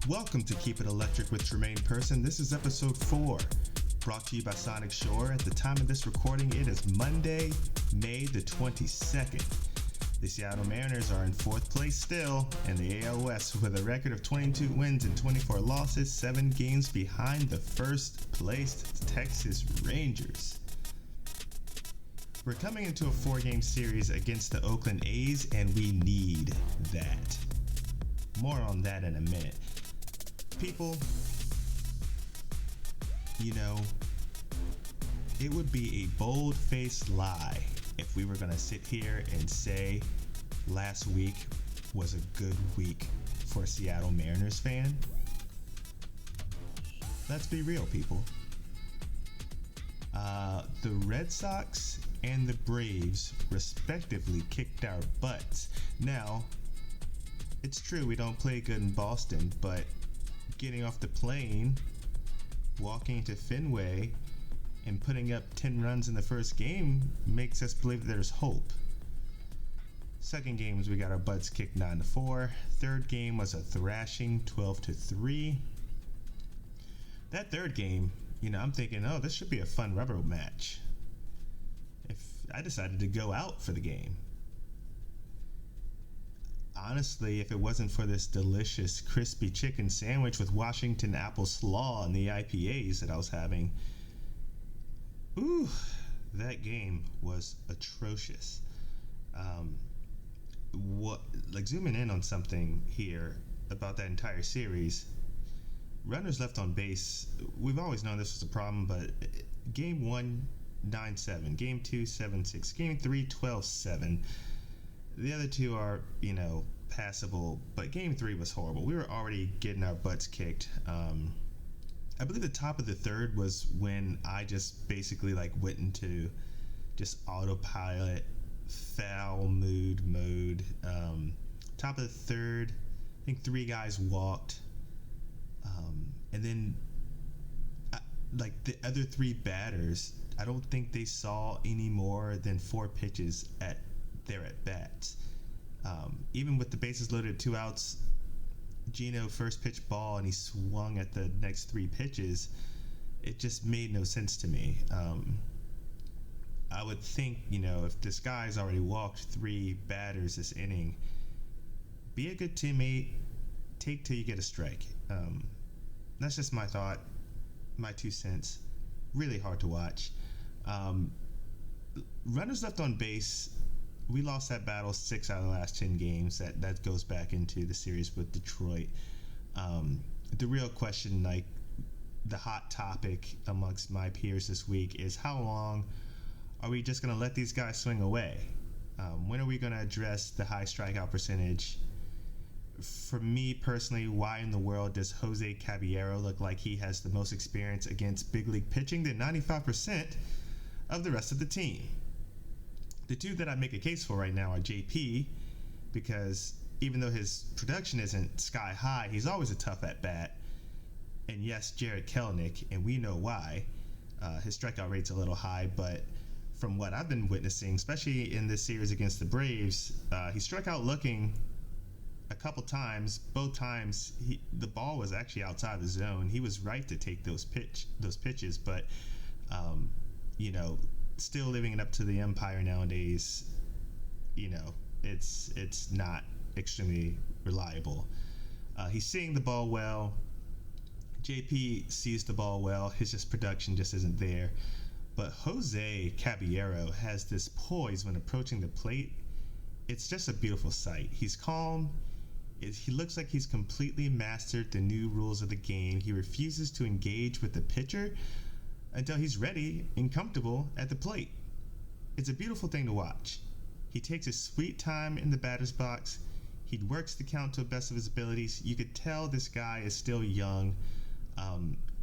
Welcome to Keep It Electric with Tremayne Person. This is episode 4, brought to you by Sonic Shore. At the time of this recording, it is Monday, May the 22nd. The Seattle Mariners are in 4th place still in the AL West with a record of 22 wins and 24 losses, 7 games behind the first placed Texas Rangers. We're coming into a 4-game series against the Oakland A's, and we need that. More on that in a minute. People, you know, it would be a bold-faced lie if we were going to sit here and say last week was a good week for a Seattle Mariners fan. Let's be real, people. The Red Sox and the Braves respectively kicked our butts. Now, it's true we don't play good in Boston, but getting off the plane, walking to Fenway, and putting up 10 runs in the first game makes us believe there's hope. Second games, we got our butts kicked 9-4. Third game was a thrashing, 12-3. That third game, I'm thinking, oh, this should be a fun rubber match. If I decided to go out for the game. Honestly, if it wasn't for this delicious crispy chicken sandwich with Washington apple slaw and the IPAs that I was having, that game was atrocious. Zooming in on something here about that entire series, runners left on base, we've always known this was a problem, but game 1, 9-7, game 2, 7-6, game 3, 12-7. The other two are, passable, but game 3 was horrible. We were already getting our butts kicked. I believe the top of the third was when I just basically went into just autopilot, foul mood mode. Top of the third, I think 3 guys walked. And then the other 3 batters, I don't think they saw any more than 4 pitches at their at-bats. Even with the bases loaded, 2 outs, Gino first pitch ball and he swung at the next 3 pitches. It just made no sense to me. I would think, if this guy's already walked 3 batters this inning, be a good teammate, take till you get a strike. That's just my thought, my 2 cents. Really hard to watch. Runners left on base, we lost that battle 6 out of the last 10 games. That goes back into the series with Detroit. The real question, the hot topic amongst my peers this week, is how long are we just going to let these guys swing away? When are we going to address the high strikeout percentage? For me personally, why in the world does Jose Caballero look like he has the most experience against big league pitching than 95% of the rest of the team? The 2 that I make a case for right now are JP, because even though his production isn't sky high, he's always a tough at bat. And yes, Jarred Kelenic, and we know why. His strikeout rate's a little high, but from what I've been witnessing, especially in this series against the Braves, he struck out looking a couple times. Both times the ball was actually outside the zone. He was right to take those pitches, but still living it up to the umpire nowadays, it's not extremely reliable. He's seeing the ball well. JP sees the ball well. His production just isn't there. But Jose Caballero has this poise when approaching the plate. It's just a beautiful sight. He's calm. He looks like he's completely mastered the new rules of the game. He refuses to engage with the pitcher until he's ready and comfortable at the plate. It's a beautiful thing to watch. He takes his sweet time in the batter's box. He works the count to the best of his abilities. You could tell this guy is still young.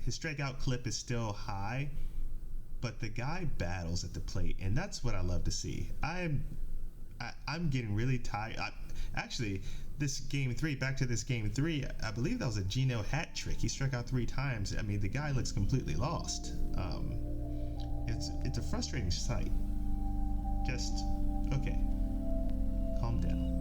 His strikeout clip is still high, but the guy battles at the plate, and that's what I love to see. I'm getting really tired. Actually, this game 3, back to this game 3, I believe that was a Gino hat trick. He struck out 3 times. I mean, the guy looks completely lost. It's a frustrating sight. Just, okay, calm down.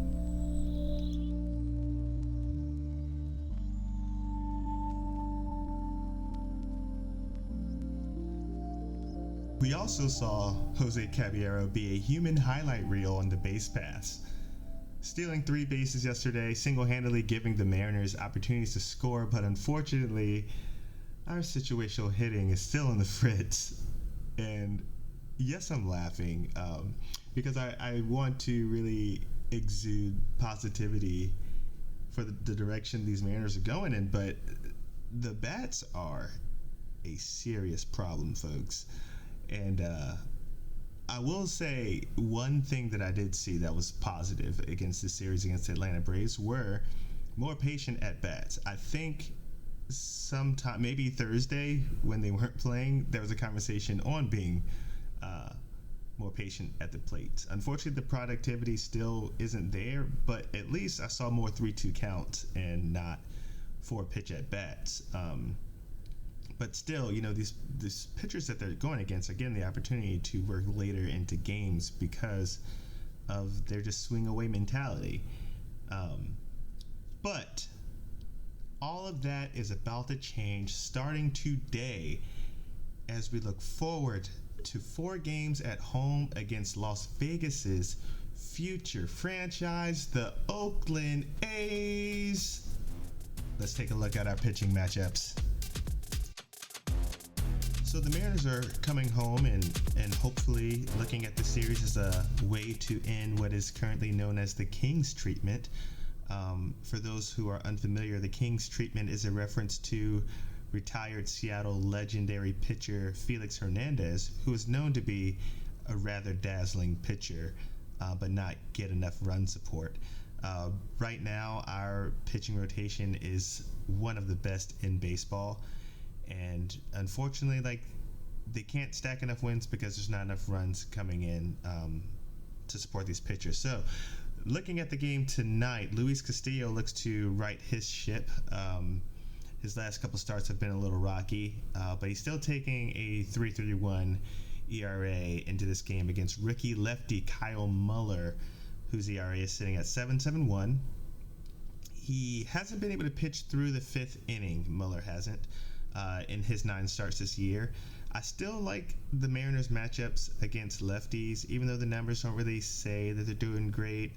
We also saw Jose Caballero be a human highlight reel on the base pass, stealing 3 bases yesterday, single-handedly giving the Mariners opportunities to score, but unfortunately, our situational hitting is still in the fritz. And yes, I'm laughing because I want to really exude positivity for the direction these Mariners are going in, but the bats are a serious problem, folks. And I will say one thing that I did see that was positive against this series against the Atlanta Braves were more patient at bats. I think sometime, maybe Thursday when they weren't playing, there was a conversation on being more patient at the plate. Unfortunately, the productivity still isn't there, but at least I saw more 3-2 counts and not 4 pitch at bats. But still, these pitchers that they're going against are getting the opportunity to work later into games because of their just swing away mentality. But all of that is about to change starting today as we look forward to 4 games at home against Las Vegas's future franchise, the Oakland A's. Let's take a look at our pitching matchups. So the Mariners are coming home and hopefully looking at the series as a way to end what is currently known as the King's treatment. For those who are unfamiliar, the King's treatment is a reference to retired Seattle legendary pitcher Felix Hernandez, who is known to be a rather dazzling pitcher, but not get enough run support. Right now, our pitching rotation is one of the best in baseball, and unfortunately, they can't stack enough wins because there's not enough runs coming in to support these pitchers. So, looking at the game tonight, Luis Castillo looks to right his ship. His last couple starts have been a little rocky, but he's still taking a 3.31 ERA into this game against rookie lefty Kyle Muller, whose ERA is sitting at 7.71. He hasn't been able to pitch through the 5th inning. Muller hasn't in his 9 starts this year. I still like the Mariners matchups against lefties, even though the numbers don't really say that they're doing great.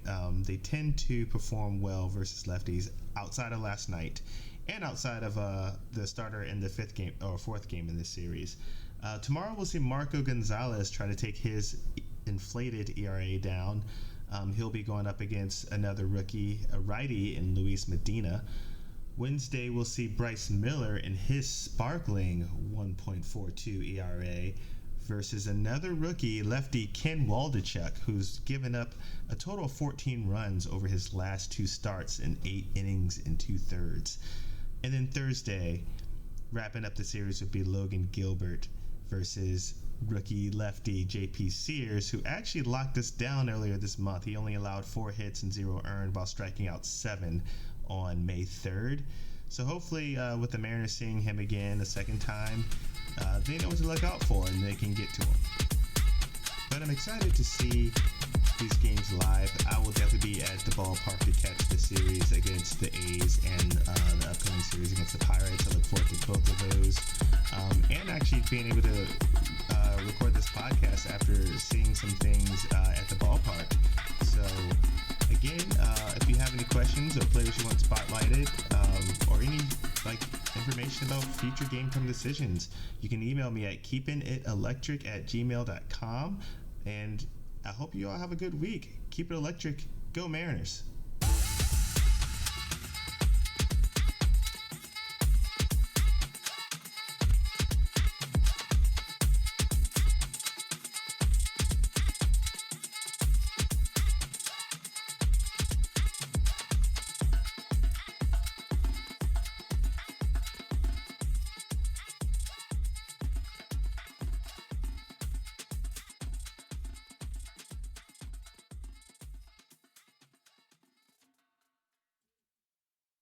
They tend to perform well versus lefties outside of last night and outside of the starter in the 5th game or 4th game in this series. Tomorrow we'll see Marco Gonzalez try to take his inflated ERA down. He'll be going up against another rookie, a righty, in Luis Medina. Wednesday, we'll see Bryce Miller in his sparkling 1.42 ERA versus another rookie, lefty Ken Waldichuk, who's given up a total of 14 runs over his last 2 starts in 8 innings and 2/3. And then Thursday, wrapping up the series would be Logan Gilbert versus rookie lefty JP Sears, who actually locked us down earlier this month. He only allowed 4 hits and 0 earned while striking out 7 on May 3rd. So hopefully with the Mariners seeing him again a second time, they know what to look out for and they can get to him. But I'm excited to see these games live. I will definitely be at the ballpark to catch the series against the A's and the upcoming series against the Pirates. I look forward to both of those. And actually being able to record this podcast after seeing some things at the ballpark. So again, if you have any questions or players you want spotlighted, or any information about future game time decisions, you can email me at keepingitelectric@gmail.com. And I hope you all have a good week. Keep it electric. Go Mariners.